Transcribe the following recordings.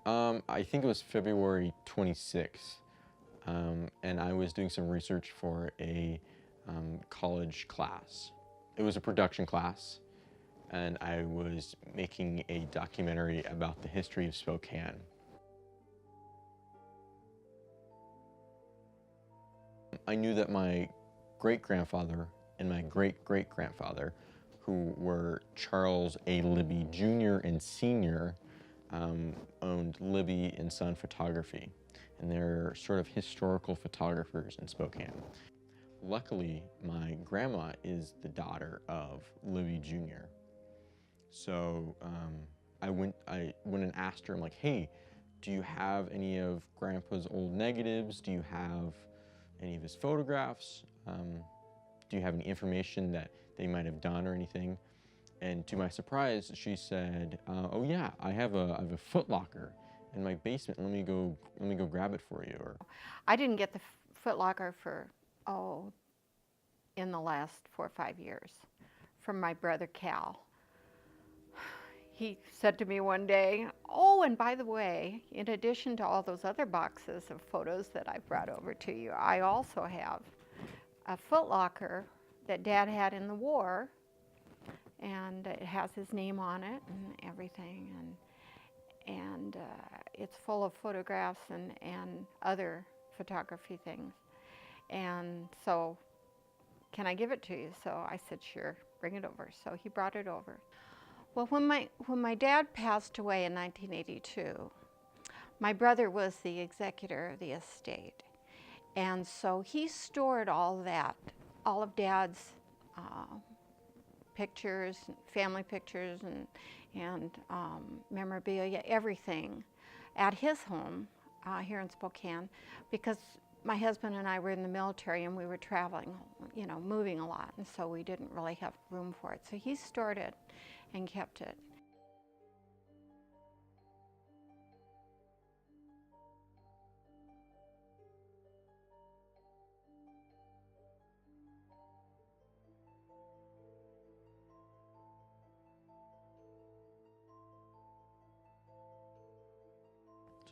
I think it was February 26th, and I was doing some research for a college class. It was a production class, and I was making a documentary about the history of Spokane. I knew that my great-grandfather and my great-great-grandfather, who were Charles A. Libby Jr. and Sr., owned Libby and Son Photography, and they're sort of historical photographers in Spokane. Luckily, my grandma is the daughter of Libby Jr. So I went and asked her, I'm like, hey, do you have any of Grandpa's old negatives? Do you have any of his photographs? Do you have any information that they might have done or anything? And to my surprise, she said, "Oh yeah, I have a Foot Locker in my basement. Let me go grab it for you." Or I didn't get the Foot Locker for in the last 4 or 5 years from my brother Cal. He said to me one day, "Oh, and by the way, in addition to all those other boxes of photos that I brought over to you, I also have a Foot Locker that Dad had in the war, and it has his name on it and everything, and it's full of photographs and other photography things. And so, can I give it to you?" So I said, "Sure, bring it over." So he brought it over. Well, when my dad passed away in 1982, my brother was the executor of the estate, and so he stored all of Dad's pictures, family pictures, and memorabilia, everything, at his home here in Spokane, because my husband and I were in the military and we were traveling, moving a lot, and so we didn't really have room for it. So he stored it and kept it.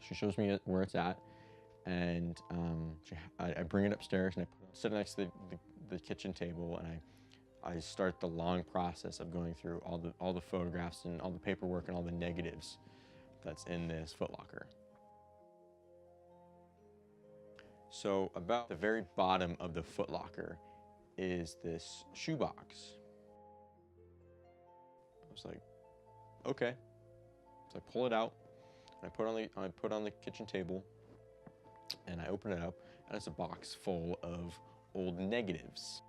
so she shows me where it's at, and I bring it upstairs and sit next to the kitchen table, and I start the long process of going through all the photographs and all the paperwork and all the negatives that's in this Foot Locker. So about the very bottom of the Foot Locker is this shoebox. I was like, okay. So I pull it out, and I put on the kitchen table, and I open it up, and it's a box full of old negatives.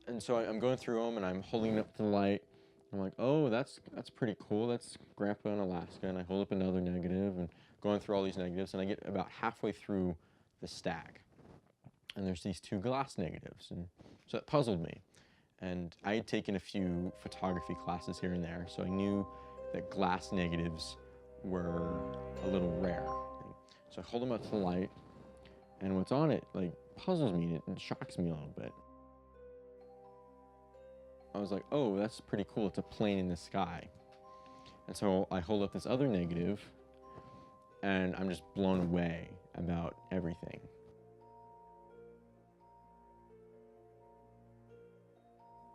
And so I'm going through them, and I'm holding it up to the light. I'm like, oh, that's pretty cool. That's Grandpa in Alaska. And I hold up another negative, and going through all these negatives, and I get about halfway through the stack, and there's these two glass negatives, and so it puzzled me. And I had taken a few photography classes here and there, so I knew that glass negatives were a little rare. So I hold them up to the light, and what's on it like puzzles me. It shocks me a little bit. I was like, oh, that's pretty cool. It's a plane in the sky. And so I hold up this other negative, and I'm just blown away about everything.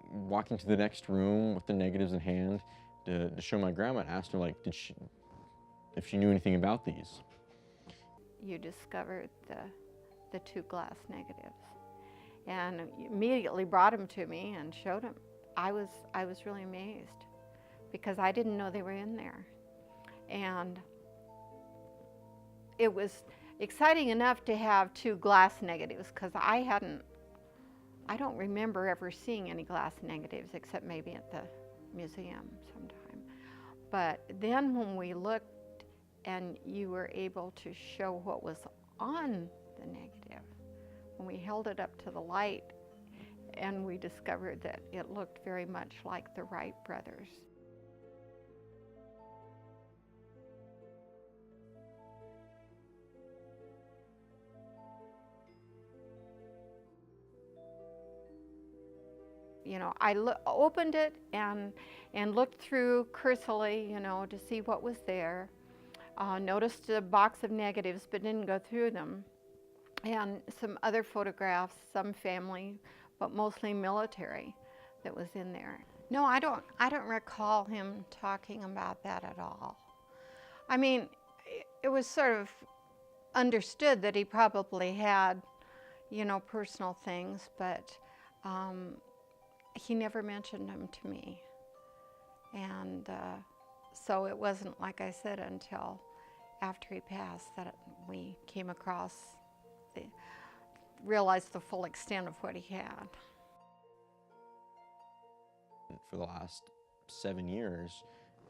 Walking to the next room with the negatives in hand to show my grandma, and asked her, like, if she knew anything about these. You discovered the two glass negatives, and immediately brought them to me and showed them. I was really amazed, because I didn't know they were in there, and it was exciting enough to have two glass negatives, because I don't remember ever seeing any glass negatives except maybe at the museum sometime. But then when we looked and you were able to show what was on the negative, when we held it up to the light, and we discovered that it looked very much like the Wright brothers. I opened it and looked through cursorily, to see what was there. Noticed a box of negatives, but didn't go through them. And some other photographs, some family, but mostly military, that was in there. No, I don't recall him talking about that at all. I mean, it was sort of understood that he probably had, personal things, but he never mentioned them to me. And so it wasn't, like I said, until after he passed that we came across, realized the full extent of what he had. For the last 7 years,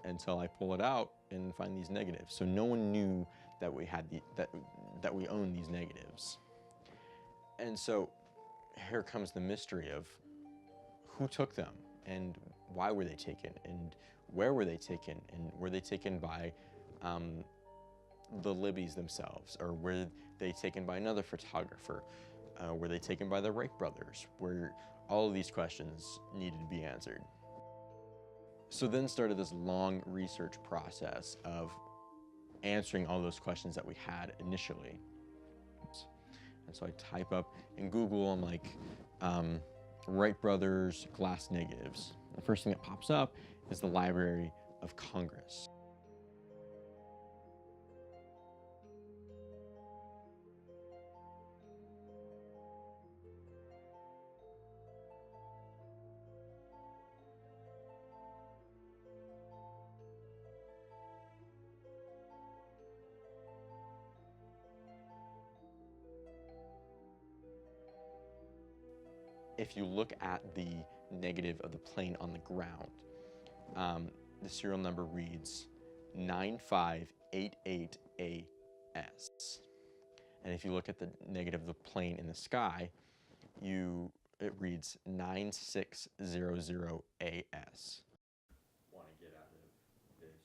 until I pull it out and find these negatives. So no one knew that we had that we owned these negatives. And so here comes the mystery of who took them and why were they taken and where were they taken, and were they taken by the Libbies themselves, or were they taken by another photographer? Were they taken by the Wright brothers? Where all of these questions needed to be answered. So then started this long research process of answering all those questions that we had initially. And so I type up in Google, I'm like, Wright brothers glass negatives. The first thing that pops up is the Library of Congress. If you look at the negative of the plane on the ground, the serial number reads 9588AS. And if you look at the negative of the plane in the sky, it reads 9600AS. Want to get out of this?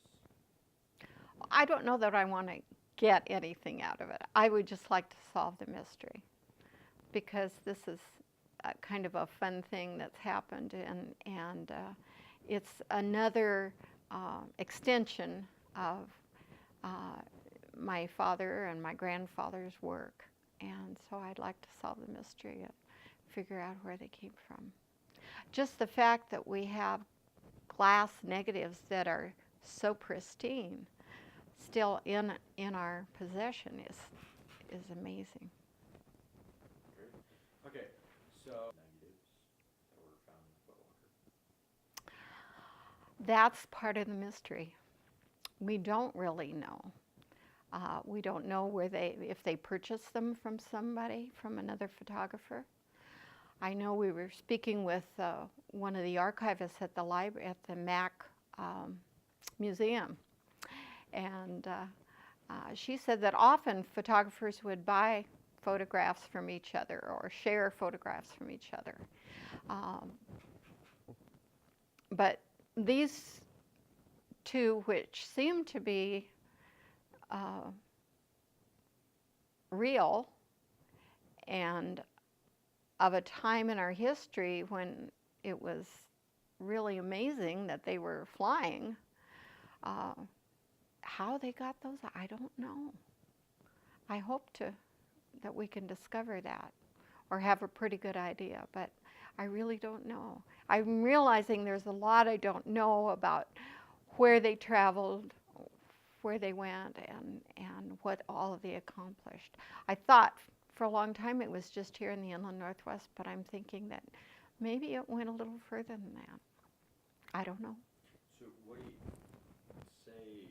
I don't know that I want to get anything out of it. I would just like to solve the mystery, because this is kind of a fun thing that's happened, and it's another extension of my father and my grandfather's work, and so I'd like to solve the mystery and figure out where they came from. Just the fact that we have glass negatives that are so pristine still in our possession is amazing. Okay. So, negatives that were found in the footlocker. That's part of the mystery. We don't really know. We don't know if they purchased them from somebody, from another photographer. I know we were speaking with one of the archivists at the library, at the Mac Museum, and she said that often photographers would buy photographs from each other or share photographs from each other. But these two, which seem to be real and of a time in our history when it was really amazing that they were flying, how they got those, I don't know. I hope that we can discover that or have a pretty good idea, but I really don't know. I'm realizing there's a lot I don't know about where they traveled, where they went, and what all of they accomplished. I thought for a long time it was just here in the inland Northwest, but I'm thinking that maybe it went a little further than that. I don't know. So what do you say